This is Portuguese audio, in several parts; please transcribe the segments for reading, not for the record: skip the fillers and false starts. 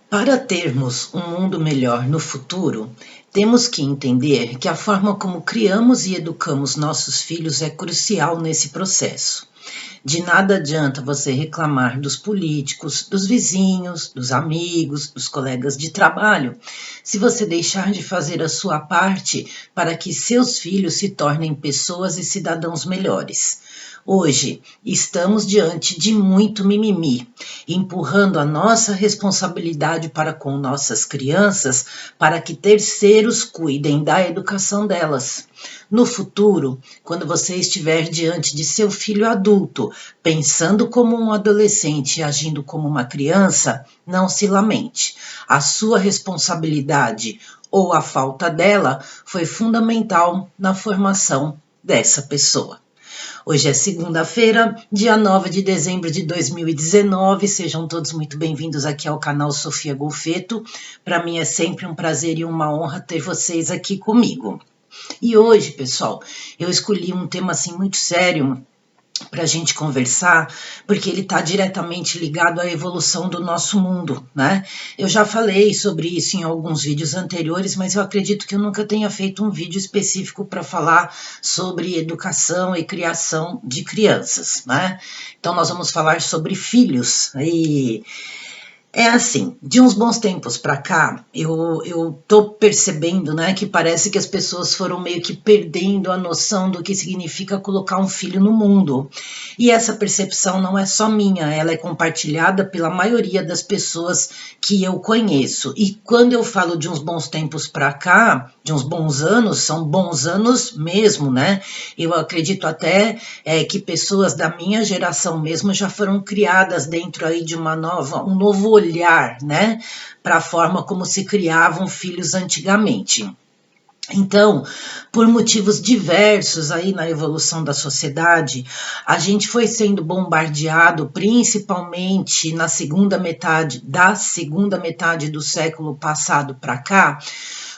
Para termos um mundo melhor no futuro, temos que entender que a forma como criamos e educamos nossos filhos é crucial nesse processo. De nada adianta você reclamar dos políticos, dos vizinhos, dos amigos, dos colegas de trabalho, se você deixar de fazer a sua parte para que seus filhos se tornem pessoas e cidadãos melhores. Hoje, estamos diante de muito mimimi, empurrando a nossa responsabilidade para com nossas crianças para que terceiros cuidem da educação delas. No futuro, quando você estiver diante de seu filho adulto, pensando como um adolescente e agindo como uma criança, não se lamente. A sua responsabilidade ou a falta dela foi fundamental na formação dessa pessoa. Hoje é segunda-feira, dia 9 de dezembro de 2019. Sejam todos muito bem-vindos aqui ao canal Sofia Golfeto. Para mim é sempre um prazer e uma honra ter vocês aqui comigo. E hoje, pessoal, eu escolhi um tema assim muito sério para a gente conversar, porque ele está diretamente ligado à evolução do nosso mundo, né? Eu já falei sobre isso em alguns vídeos anteriores, mas eu acredito que eu nunca tenha feito um vídeo específico para falar sobre educação e criação de crianças, né? Então nós vamos falar sobre filhos e é assim, de uns bons tempos para cá, eu tô percebendo, né, que parece que as pessoas foram meio que perdendo a noção do que significa colocar um filho no mundo. E essa percepção não é só minha, ela é compartilhada pela maioria das pessoas que eu conheço. E quando eu falo de uns bons tempos para cá, de uns bons anos, são bons anos mesmo, né? Eu acredito até que pessoas da minha geração mesmo já foram criadas dentro aí de um novo olhar, né, para a forma como se criavam filhos antigamente. Então, por motivos diversos aí na evolução da sociedade, a gente foi sendo bombardeado, principalmente na segunda metade do século passado para cá,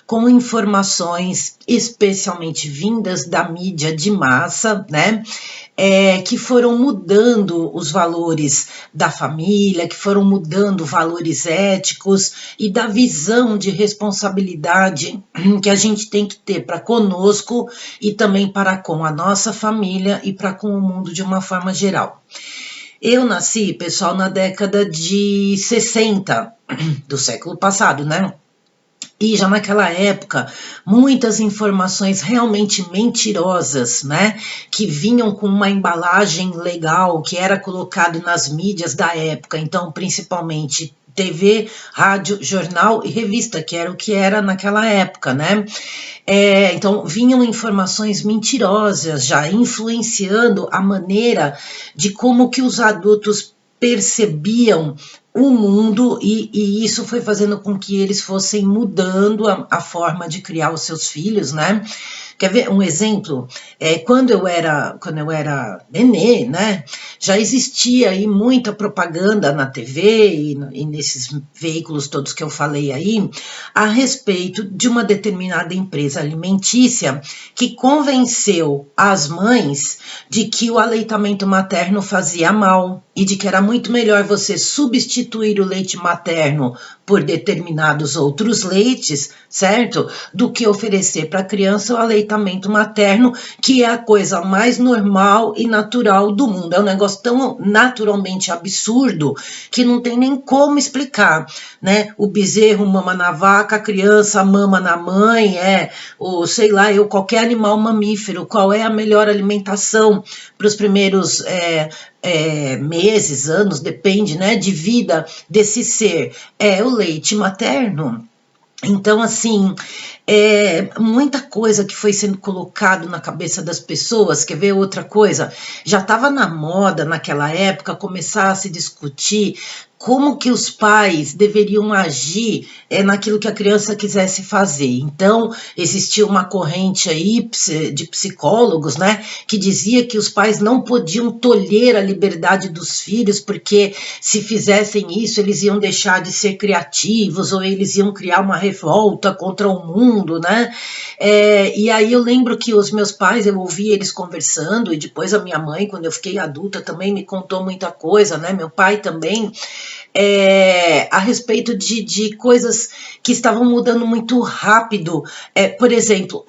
com informações especialmente vindas da mídia de massa, né? Que foram mudando os valores da família, que foram mudando valores éticos e da visão de responsabilidade que a gente tem que ter para conosco e também para com a nossa família e para com o mundo de uma forma geral. Eu nasci, pessoal, na década de 60 do século passado, né? E já naquela época, muitas informações realmente mentirosas, né, que vinham com uma embalagem legal, que era colocado nas mídias da época, então principalmente TV, rádio, jornal e revista, que era o que era naquela época, né? Então vinham informações mentirosas já influenciando a maneira de como que os adultos percebiam o mundo e isso foi fazendo com que eles fossem mudando a forma de criar os seus filhos, né? Quer ver um exemplo? Quando eu era nenê, né, já existia aí muita propaganda na TV e nesses veículos todos que eu falei aí, a respeito de uma determinada empresa alimentícia que convenceu as mães de que o aleitamento materno fazia mal e de que era muito melhor você substituir o leite materno por determinados outros leites, certo? Do que oferecer para a criança o aleitamento materno, que é a coisa mais normal e natural do mundo. É um negócio tão naturalmente absurdo que não tem nem como explicar, né? O bezerro mama na vaca, a criança mama na mãe, ou sei lá, qualquer animal mamífero, qual é a melhor alimentação para os primeiros meses, anos, depende, né, de vida desse ser, o leite materno. Então, assim, muita coisa que foi sendo colocado na cabeça das pessoas. Quer ver outra coisa? Já estava na moda naquela época começar a se discutir como que os pais deveriam agir naquilo que a criança quisesse fazer. Então, existia uma corrente aí de psicólogos, né, que dizia que os pais não podiam tolher a liberdade dos filhos, porque se fizessem isso, eles iam deixar de ser criativos, ou eles iam criar uma revolta contra o mundo, né? E aí eu lembro que os meus pais, eu ouvi eles conversando, e depois a minha mãe, quando eu fiquei adulta, também me contou muita coisa, né? Meu pai também. a respeito de coisas que estavam mudando muito rápido. Por exemplo,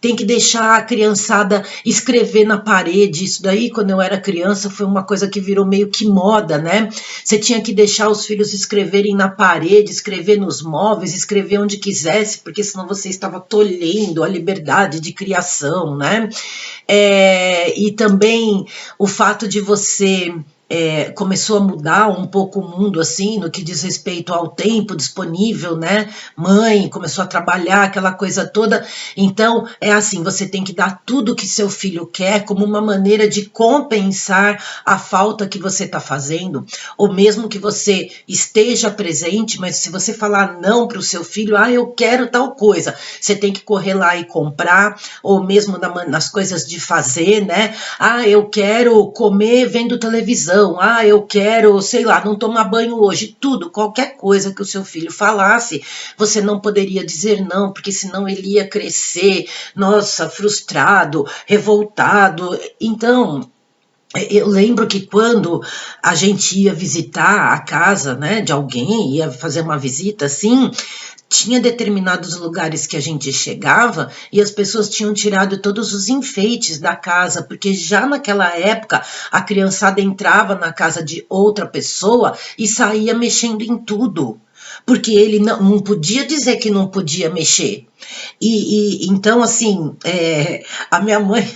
tem que deixar a criançada escrever na parede. Isso daí, quando eu era criança, foi uma coisa que virou meio que moda, né? Você tinha que deixar os filhos escreverem na parede, escrever nos móveis, escrever onde quisesse, porque senão você estava tolhendo a liberdade de criação, né? E também o fato de você começou a mudar um pouco o mundo, assim, no que diz respeito ao tempo disponível, né? Mãe começou a trabalhar, aquela coisa toda. Então, assim, você tem que dar tudo que seu filho quer como uma maneira de compensar a falta que você está fazendo, ou mesmo que você esteja presente, mas se você falar não para o seu filho, eu quero tal coisa, você tem que correr lá e comprar, ou mesmo nas coisas de fazer, né? Eu quero comer vendo televisão, eu quero, sei lá, não tomar banho hoje, tudo, qualquer coisa que o seu filho falasse, você não poderia dizer não, porque senão ele ia crescer, nossa, frustrado, revoltado. Então, eu lembro que quando a gente ia visitar a casa, né, de alguém, ia fazer uma visita assim, tinha determinados lugares que a gente chegava e as pessoas tinham tirado todos os enfeites da casa, porque já naquela época a criançada entrava na casa de outra pessoa e saía mexendo em tudo, porque ele não podia dizer que não podia mexer. Então, assim, a minha mãe,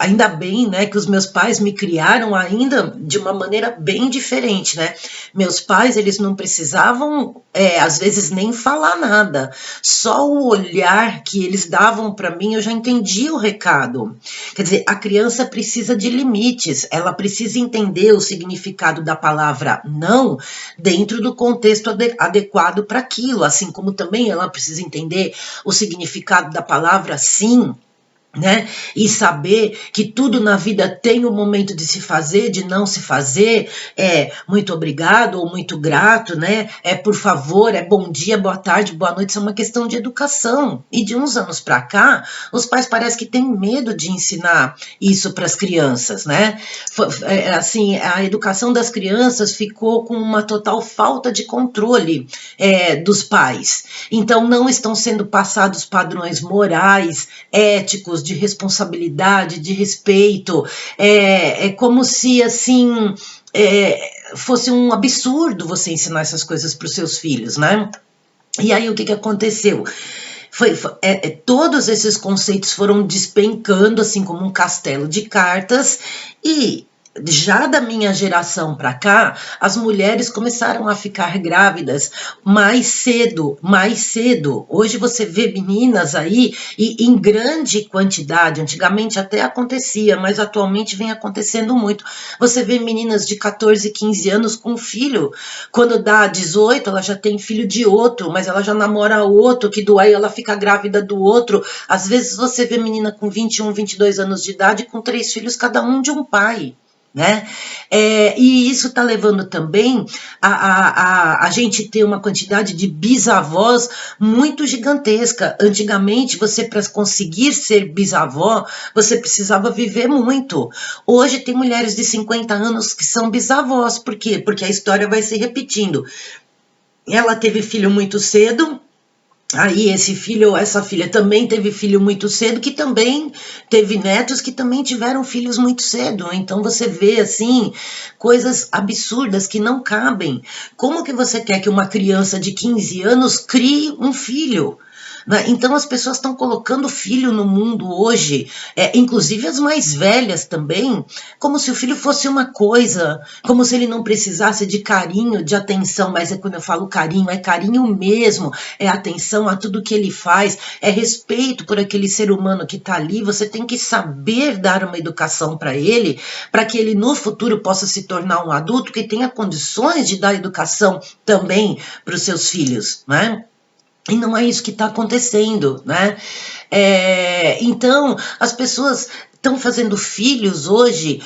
ainda bem, né, que os meus pais me criaram ainda de uma maneira bem diferente, né? Meus pais, eles não precisavam, às vezes, nem falar nada. Só o olhar que eles davam para mim, eu já entendia o recado. Quer dizer, a criança precisa de limites, ela precisa entender o significado da palavra não dentro do contexto adequado para aquilo, assim como também ela precisa entender o significado da palavra sim, né? E saber que tudo na vida tem um momento de se fazer, de não se fazer, muito obrigado ou muito grato, né? Por favor, bom dia, boa tarde, boa noite, isso é uma questão de educação. E de uns anos para cá, os pais parecem que têm medo de ensinar isso para as crianças, né? Assim, a educação das crianças ficou com uma total falta de controle dos pais. Então, não estão sendo passados padrões morais, éticos, de responsabilidade, de respeito. É como se, assim, fosse um absurdo você ensinar essas coisas para os seus filhos, né? E aí, o que aconteceu? Todos esses conceitos foram despencando, assim como um castelo de cartas, e já da minha geração para cá, as mulheres começaram a ficar grávidas mais cedo, mais cedo. Hoje você vê meninas aí e em grande quantidade, antigamente até acontecia, mas atualmente vem acontecendo muito. Você vê meninas de 14, 15 anos com filho, quando dá 18, ela já tem filho de outro, mas ela já namora outro, que do aí ela fica grávida do outro. Às vezes você vê menina com 21, 22 anos de idade com 3 filhos, cada um de um pai. Né? E isso está levando também a gente ter uma quantidade de bisavós muito gigantesca. Antigamente, você, para conseguir ser bisavó, você precisava viver muito. Hoje tem mulheres de 50 anos que são bisavós. Por quê? Porque a história vai se repetindo. Ela teve filho muito cedo. Aí esse filho ou essa filha também teve filho muito cedo, que também teve netos que também tiveram filhos muito cedo. Então você vê assim coisas absurdas que não cabem. Como que você quer que uma criança de 15 anos crie um filho? Então as pessoas estão colocando filho no mundo hoje, inclusive as mais velhas também, como se o filho fosse uma coisa, como se ele não precisasse de carinho, de atenção, mas quando eu falo carinho, é carinho mesmo, é atenção a tudo que ele faz, é respeito por aquele ser humano que está ali. Você tem que saber dar uma educação para que ele no futuro possa se tornar um adulto que tenha condições de dar educação também para os seus filhos, né? E não é isso que está acontecendo, né? Então, as pessoas estão fazendo filhos hoje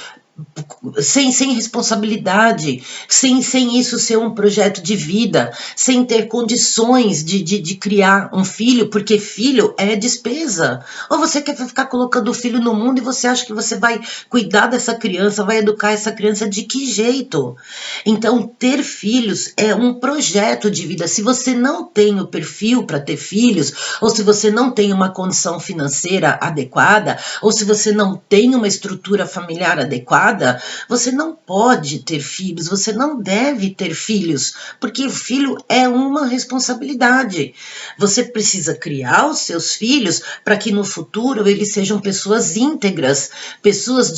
sem responsabilidade, sem isso ser um projeto de vida, sem ter condições de criar um filho, porque filho é despesa. Ou você quer ficar colocando o filho no mundo e você acha que você vai cuidar dessa criança, vai educar essa criança de que jeito? Então, ter filhos é um projeto de vida. Se você não tem o perfil para ter filhos, ou se você não tem uma condição financeira adequada, ou se você não tem uma estrutura familiar adequada, você não pode ter filhos, você não deve ter filhos, porque o filho é uma responsabilidade. Você precisa criar os seus filhos para que no futuro eles sejam pessoas íntegras, pessoas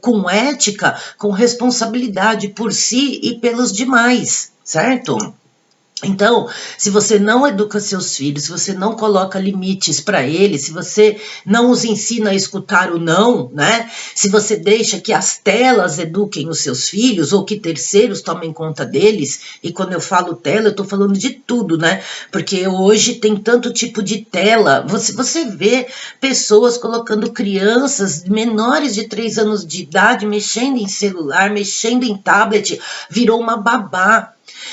com ética, com responsabilidade por si e pelos demais, certo? Então, se você não educa seus filhos, se você não coloca limites para eles, se você não os ensina a escutar o não, né? Se você deixa que as telas eduquem os seus filhos ou que terceiros tomem conta deles, e quando eu falo tela, eu estou falando de tudo, né? Porque hoje tem tanto tipo de tela, você vê pessoas colocando crianças menores de 3 anos de idade mexendo em celular, mexendo em tablet, virou uma babá.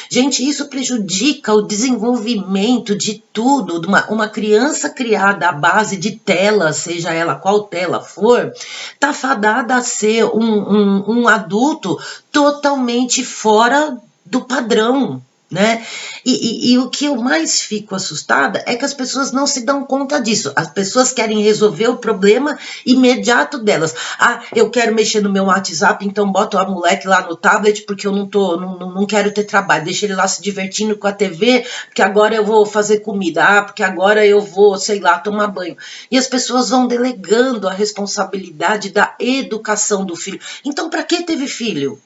Gente, isso prejudica o desenvolvimento de tudo. Uma criança criada à base de tela, seja ela qual tela for, está fadada a ser um adulto totalmente fora do padrão, né? E o que eu mais fico assustada é que as pessoas não se dão conta disso. As pessoas querem resolver o problema imediato delas. Ah, eu quero mexer no meu WhatsApp, então boto a moleque lá no tablet porque eu não quero ter trabalho. Deixa ele lá se divertindo com a TV, porque agora eu vou fazer comida. Ah, porque agora eu vou, sei lá, tomar banho. E as pessoas vão delegando a responsabilidade da educação do filho. Então, para que teve filho?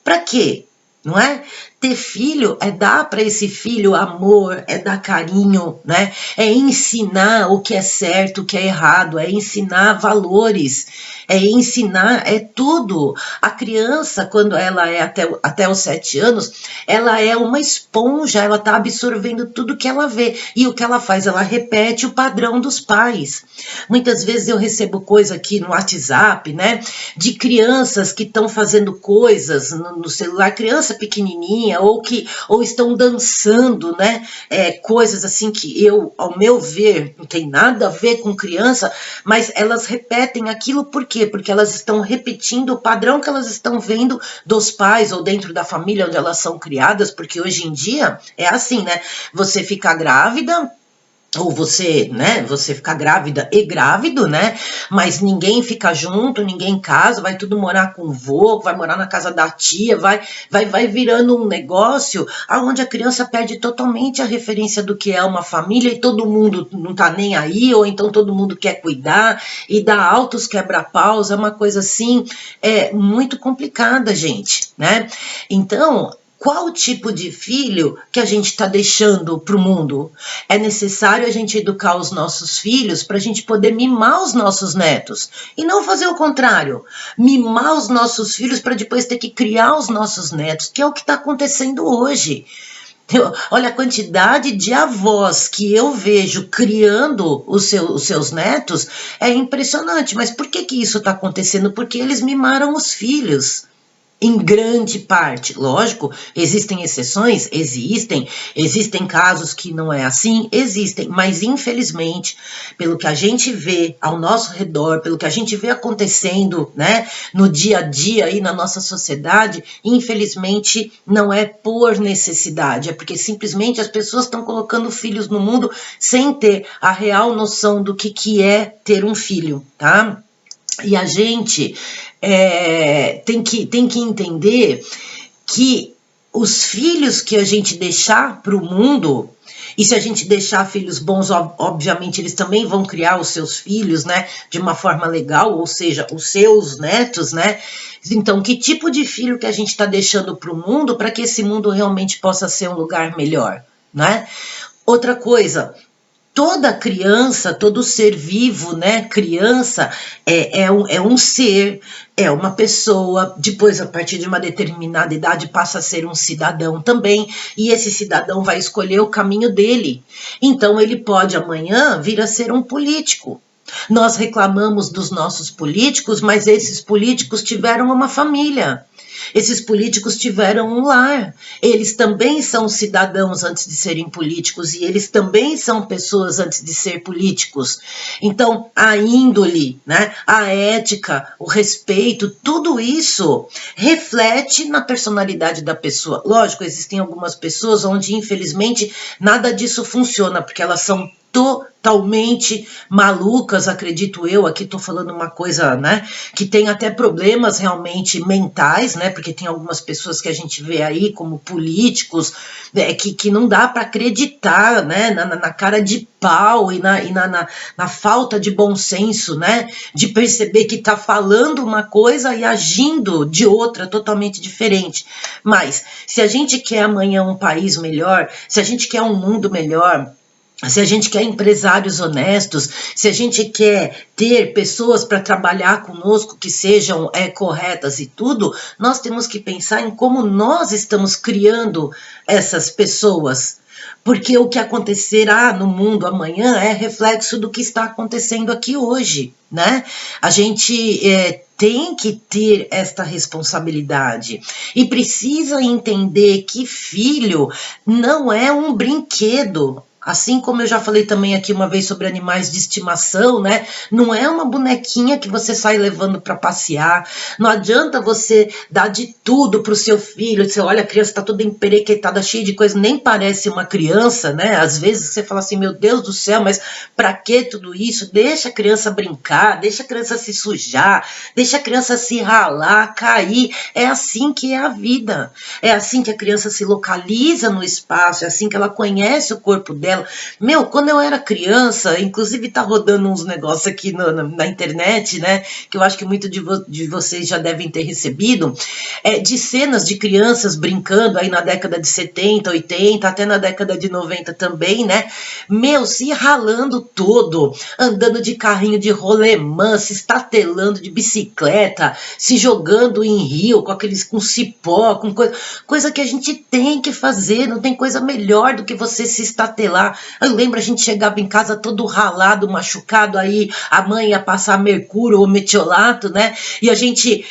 Para quê? Não é? Ter filho é dar para esse filho amor, é dar carinho, né? É ensinar o que é certo, o que é errado, é ensinar valores, é ensinar, é tudo. A criança, quando ela é até os 7 anos, ela é uma esponja, ela está absorvendo tudo que ela vê. E o que ela faz? Ela repete o padrão dos pais. Muitas vezes eu recebo coisa aqui no WhatsApp, né? De crianças que estão fazendo coisas no celular, criança pequenininha, ou estão dançando, né? Coisas assim que ao meu ver, não tem nada a ver com criança, mas elas repetem aquilo por quê? Porque elas estão repetindo o padrão que elas estão vendo dos pais ou dentro da família onde elas são criadas, porque hoje em dia é assim, né? Você fica grávida, ou você, né, você ficar grávida e grávido, né, mas ninguém fica junto, ninguém casa, vai tudo morar com o vô, vai morar na casa da tia, vai virando um negócio onde a criança perde totalmente a referência do que é uma família e todo mundo não tá nem aí, ou então todo mundo quer cuidar e dá altos quebra-paus, é uma coisa assim, muito complicada, gente, né, então, qual tipo de filho que a gente está deixando para o mundo? É necessário a gente educar os nossos filhos para a gente poder mimar os nossos netos. E não fazer o contrário. Mimar os nossos filhos para depois ter que criar os nossos netos, que é o que está acontecendo hoje. Olha a quantidade de avós que eu vejo criando os seus netos, é impressionante. Mas por que isso está acontecendo? Porque eles mimaram os filhos. Em grande parte, lógico, existem exceções, existem casos que não é assim, existem, mas infelizmente, pelo que a gente vê ao nosso redor, pelo que a gente vê acontecendo, né, no dia a dia aí na nossa sociedade, infelizmente não é por necessidade, é porque simplesmente as pessoas estão colocando filhos no mundo sem ter a real noção do que é ter um filho, tá? E a gente tem que entender que os filhos que a gente deixar para o mundo, e se a gente deixar filhos bons, obviamente eles também vão criar os seus filhos, né, de uma forma legal, ou seja, os seus netos, né? Então, que tipo de filho que a gente está deixando para o mundo para que esse mundo realmente possa ser um lugar melhor, né? Outra coisa, toda criança, todo ser vivo, né? Criança é um ser, é uma pessoa, depois, a partir de uma determinada idade, passa a ser um cidadão também, e esse cidadão vai escolher o caminho dele. Então, ele pode amanhã vir a ser um político. Nós reclamamos dos nossos políticos, mas esses políticos tiveram uma família. Esses políticos tiveram um lar. Eles também são cidadãos antes de serem políticos e eles também são pessoas antes de ser políticos. Então, a índole, né, a ética, o respeito, tudo isso reflete na personalidade da pessoa. Lógico, existem algumas pessoas onde, infelizmente, nada disso funciona, porque elas são totalmente malucas, acredito eu. Aqui estou falando uma coisa, né, que tem até problemas realmente mentais, né, porque tem algumas pessoas que a gente vê aí como políticos, que não dá para acreditar, né, na cara de pau e na falta de bom senso, né, de perceber que está falando uma coisa e agindo de outra totalmente diferente. Mas se a gente quer amanhã um país melhor, se a gente quer um mundo melhor, se a gente quer empresários honestos, se a gente quer ter pessoas para trabalhar conosco que sejam corretas e tudo, nós temos que pensar em como nós estamos criando essas pessoas. Porque o que acontecerá no mundo amanhã é reflexo do que está acontecendo aqui hoje, né? A gente tem que ter esta responsabilidade e precisa entender que filho não é um brinquedo. Assim como eu já falei também aqui uma vez sobre animais de estimação, né? Não é uma bonequinha que você sai levando para passear. Não adianta você dar de tudo para o seu filho. Você olha, a criança está toda emperequetada, cheia de coisa, nem parece uma criança, né? Às vezes você fala assim, meu Deus do céu, mas para que tudo isso? Deixa a criança brincar, deixa a criança se sujar, deixa a criança se ralar, cair. É assim que é a vida. É assim que a criança se localiza no espaço, é assim que ela conhece o corpo dela. Meu, quando eu era criança, inclusive tá rodando uns negócios aqui na internet, né, que eu acho que muitos de vocês já devem ter recebido, de cenas de crianças brincando aí na década de 70, 80, até na década de 90 também, né, meu, se ralando todo, andando de carrinho de rolemã, se estatelando de bicicleta, se jogando em rio com cipó, com coisa que a gente tem que fazer, não tem coisa melhor do que você se estatelar. Eu lembro, a gente chegava em casa todo ralado, machucado, aí a mãe ia passar mercúrio ou metiolato, né? E a gente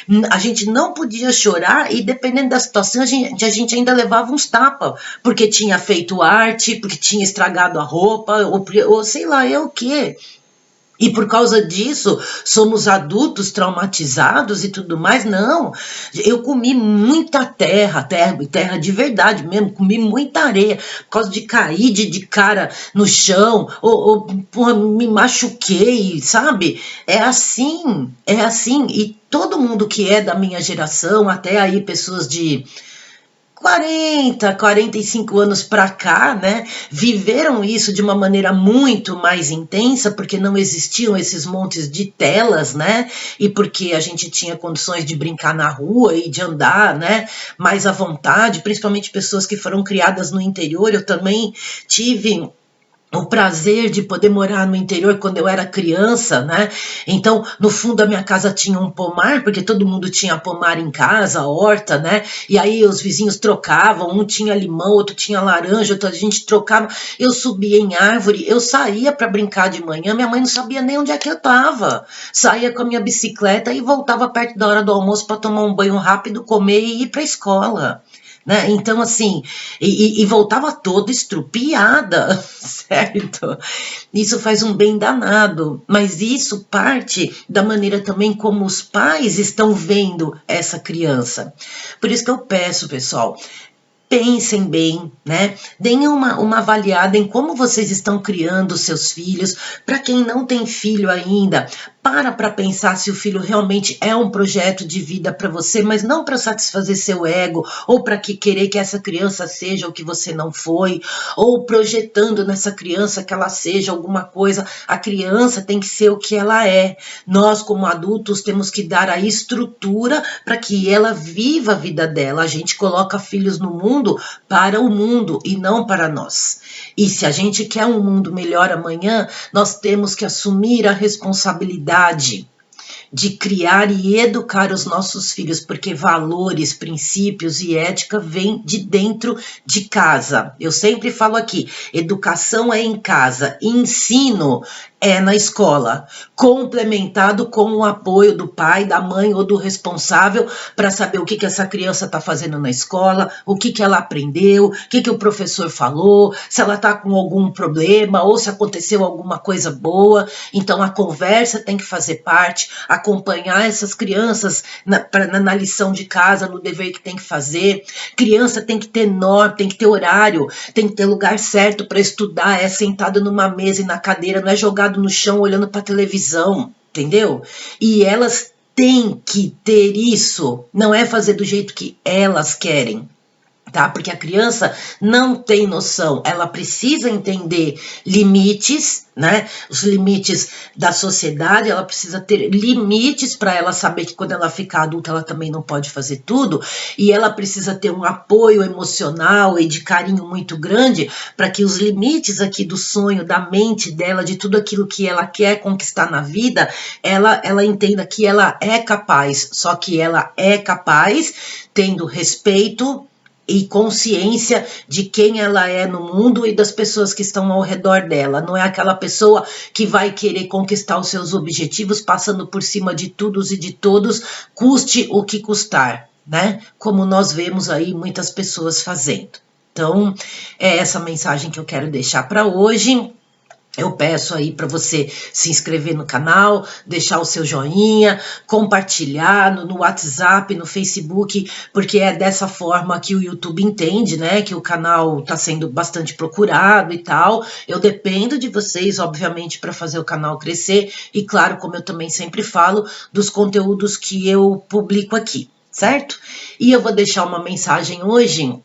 não podia chorar e dependendo da situação a gente ainda levava uns tapas, porque tinha feito arte, porque tinha estragado a roupa, ou sei lá, o quê. E por causa disso, somos adultos traumatizados e tudo mais? Não, eu comi muita terra de verdade mesmo, comi muita areia, por causa de cair de cara no chão, porra, me machuquei, sabe? É assim, e todo mundo que é da minha geração, até aí pessoas de 45 anos para cá, né, viveram isso de uma maneira muito mais intensa, porque não existiam esses montes de telas, né, e porque a gente tinha condições de brincar na rua e de andar, né, mais à vontade, principalmente pessoas que foram criadas no interior. Eu também tive o prazer de poder morar no interior quando eu era criança, né? Então, no fundo da minha casa tinha um pomar, porque todo mundo tinha pomar em casa, horta, né? E aí os vizinhos trocavam, um tinha limão, outro tinha laranja, a gente trocava. Eu subia em árvore, eu saía para brincar de manhã, minha mãe não sabia nem onde é que eu estava. Saía com a minha bicicleta e voltava perto da hora do almoço para tomar um banho rápido, comer e ir para a escola. Né? Então, assim, e voltava toda estrupiada, certo? Isso faz um bem danado, mas isso parte da maneira também como os pais estão vendo essa criança. Por isso que eu peço, pessoal, pensem bem, né? Deem uma avaliada em como vocês estão criando seus filhos. Para quem não tem filho ainda, para pensar se o filho realmente é um projeto de vida para você, mas não para satisfazer seu ego, ou para querer que essa criança seja o que você não foi, ou projetando nessa criança que ela seja alguma coisa. A criança tem que ser o que ela é. Nós, como adultos, temos que dar a estrutura para que ela viva a vida dela. A gente coloca filhos no mundo para o mundo e não para nós. E se a gente quer um mundo melhor amanhã, nós temos que assumir a responsabilidade de criar e educar os nossos filhos, porque valores, princípios e ética vêm de dentro de casa. Eu sempre falo aqui, educação é em casa, ensino É na escola, complementado com o apoio do pai, da mãe ou do responsável para saber o que essa criança está fazendo na escola, o que ela aprendeu, o que o professor falou, se ela está com algum problema ou se aconteceu alguma coisa boa. Então a conversa tem que fazer parte, acompanhar essas crianças na lição de casa, no dever que tem que fazer. Criança tem que ter norma, tem que ter horário, tem que ter lugar certo para estudar, é sentado numa mesa e na cadeira, não é jogado no chão olhando para televisão, entendeu? E elas têm que ter isso, não é fazer do jeito que elas querem. Tá? Porque a criança não tem noção, ela precisa entender limites, né? Os limites da sociedade, ela precisa ter limites para ela saber que quando ela ficar adulta ela também não pode fazer tudo, e ela precisa ter um apoio emocional e de carinho muito grande para que os limites aqui do sonho, da mente dela, de tudo aquilo que ela quer conquistar na vida, ela entenda que ela é capaz, só que ela é capaz tendo respeito e consciência de quem ela é no mundo e das pessoas que estão ao redor dela. Não é aquela pessoa que vai querer conquistar os seus objetivos passando por cima de todos e de todos, custe o que custar, né? Como nós vemos aí muitas pessoas fazendo. Então, é essa mensagem que eu quero deixar para hoje. Eu peço aí para você se inscrever no canal, deixar o seu joinha, compartilhar no WhatsApp, no Facebook, porque é dessa forma que o YouTube entende, né, que o canal está sendo bastante procurado e tal. Eu dependo de vocês, obviamente, para fazer o canal crescer e, claro, como eu também sempre falo, dos conteúdos que eu publico aqui, certo? E eu vou deixar uma mensagem hoje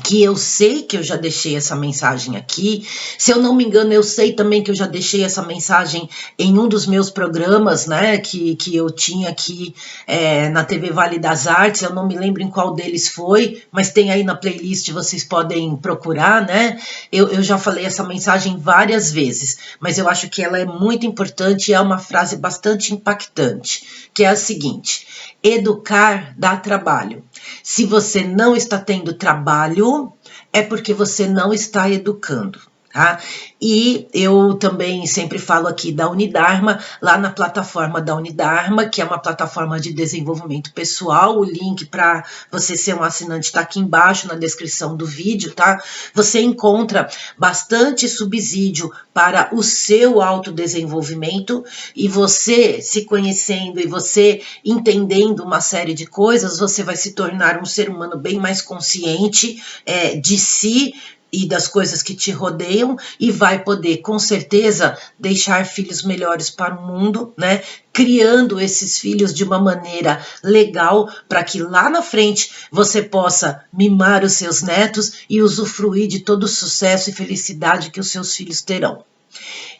que eu sei que eu já deixei essa mensagem aqui. Se eu não me engano, eu sei também que eu já deixei essa mensagem em um dos meus programas, né, que eu tinha aqui na TV Vale das Artes. Eu não me lembro em qual deles foi, mas tem aí na playlist, vocês podem procurar, né? Eu já falei essa mensagem várias vezes, mas eu acho que ela é muito importante e é uma frase bastante impactante, que é a seguinte: educar dá trabalho. Se você não está tendo trabalho, é porque você não está educando. Tá? E eu também sempre falo aqui da Unidarma, lá na plataforma da Unidarma, que é uma plataforma de desenvolvimento pessoal. O link para você ser um assinante está aqui embaixo na descrição do vídeo, tá? Você encontra bastante subsídio para o seu autodesenvolvimento, e você se conhecendo e você entendendo uma série de coisas, você vai se tornar um ser humano bem mais consciente de si e das coisas que te rodeiam, e vai poder, com certeza, deixar filhos melhores para o mundo, né? Criando esses filhos de uma maneira legal, para que lá na frente você possa mimar os seus netos e usufruir de todo o sucesso e felicidade que os seus filhos terão.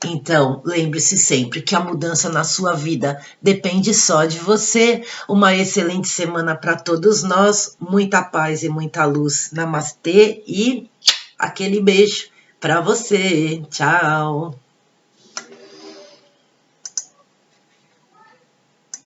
Então, lembre-se sempre que a mudança na sua vida depende só de você. Uma excelente semana para todos nós, muita paz e muita luz. Namastê e aquele beijo para você. Tchau.